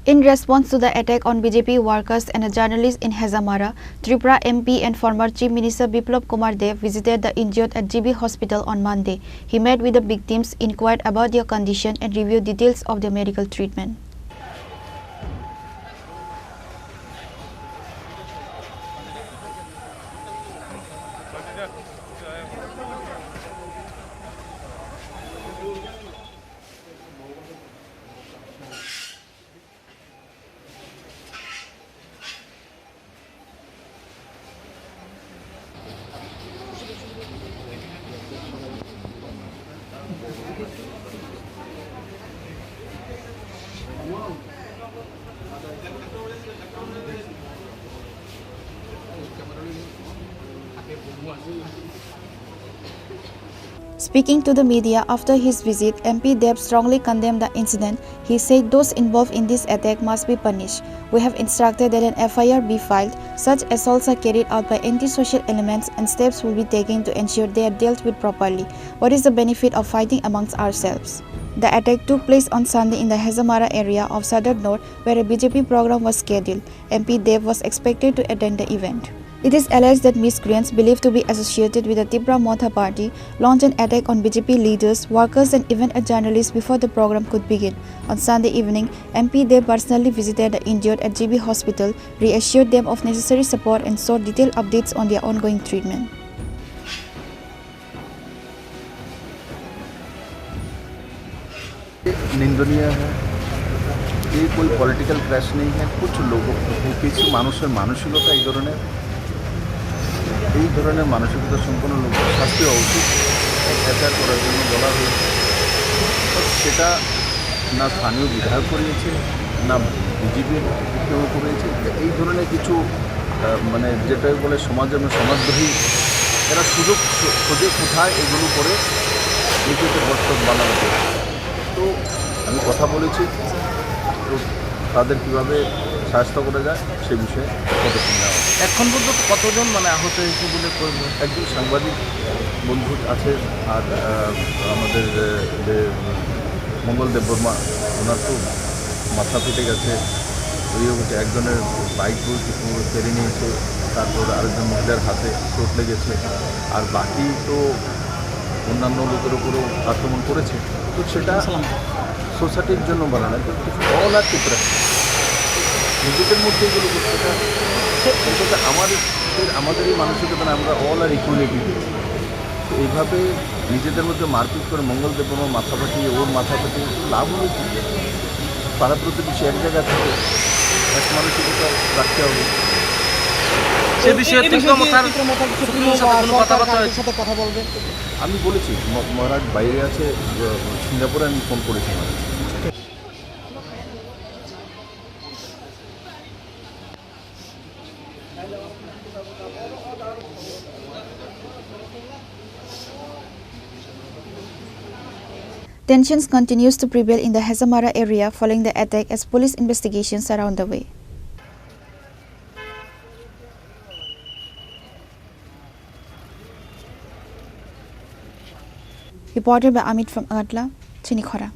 In response to the attack on BJP workers and a journalist in Hezamara, Tripura MP and former Chief Minister Biplab Kumar Deb visited the injured at GB Hospital on Monday. He met with the victims, inquired about their condition and reviewed details of their medical treatment. Speaking to the media after his visit, MP Deb strongly condemned the incident. He said those involved in this attack must be punished. We have instructed that an FIR be filed. Such assaults are carried out by antisocial elements and steps will be taken to ensure they are dealt with properly. What is the benefit of fighting amongst ourselves? The attack took place on Sunday in the Hezamara area of Southern North, where a BJP program was scheduled. MP Deb was expected to attend the event. It is alleged that miscreants believed to be associated with the Tripura Motha party launched an attack on BJP leaders, workers and even a journalist before the program could begin. On Sunday evening, MP Deb personally visited the injured at GB Hospital, reassured them of necessary support and sought detailed updates on their ongoing treatment. निंदनीय है, ये कोई political crash नहीं है। कुछ लोगों কিছু মানুষের মানসিকতা এই ধরনের মানসিকতা সম্পন্ন লোকদের শাস্তি হওয়া উচিত। অত্যাচার করার জন্য বলা হয়েছে, সেটা না স্থানীয় বিধায়ক করিয়েছে, না বিজেপির কেউ করেছে। এই ধরনের কিছু মানে যেটা বলে সমাজদ্রোহী, এরা সুযোগ খোঁজে কোথায় এগুলো করে নিজেদের বক্তব্য বানাতে। তো আমি কথা বলেছি, তো তাদের কীভাবে সাহায্য করা যায় সে বিষয়ে পদক্ষেপ নেওয়া। এখন পর্যন্ত কতজন আহত হয়েছে বলে একজন সাংবাদিক বন্ধু আছে, আর আমাদের যে মঙ্গল দেব বর্মা, ওনার তো মাথা ফেটে গেছে, ওইও হচ্ছে একজনের বাইক কেড়ে নিয়েছে, তারপর আরেকজন মহিলার হাতে চোট লেগেছে, আর বাকি তো অন্যান্য লোকের উপরও আক্রমণ করেছে। তো সেটা সোসাইটির জন্য বানানো, অল আর ত্রিপুরা নিজেদের মধ্যে এগুলো করতে, সেটা আমাদের এই মানসিকতা না, আমরা অল আর ইকুয়ালিটি। তো এইভাবে নিজেদের মধ্যে মারপিট করে মঙ্গল দেব মাথা ফাটিয়ে ওর মাথা ফাটিয়ে লাভ হলে কি? পাড়া প্রতিবেশী এক জায়গা থেকে এক মানসিকতা রাখতে হবে। সে বিষয়ে কথা বলবেন। আমি বলেছি মহারাজ বাইরে আছে, সিঙ্গাপুরে আমি ফোন করেছি। Tensions continues to prevail in the Hezamara area following the attack as police investigations are underway. Reported by Amit from Biplab, Chini, Khorang.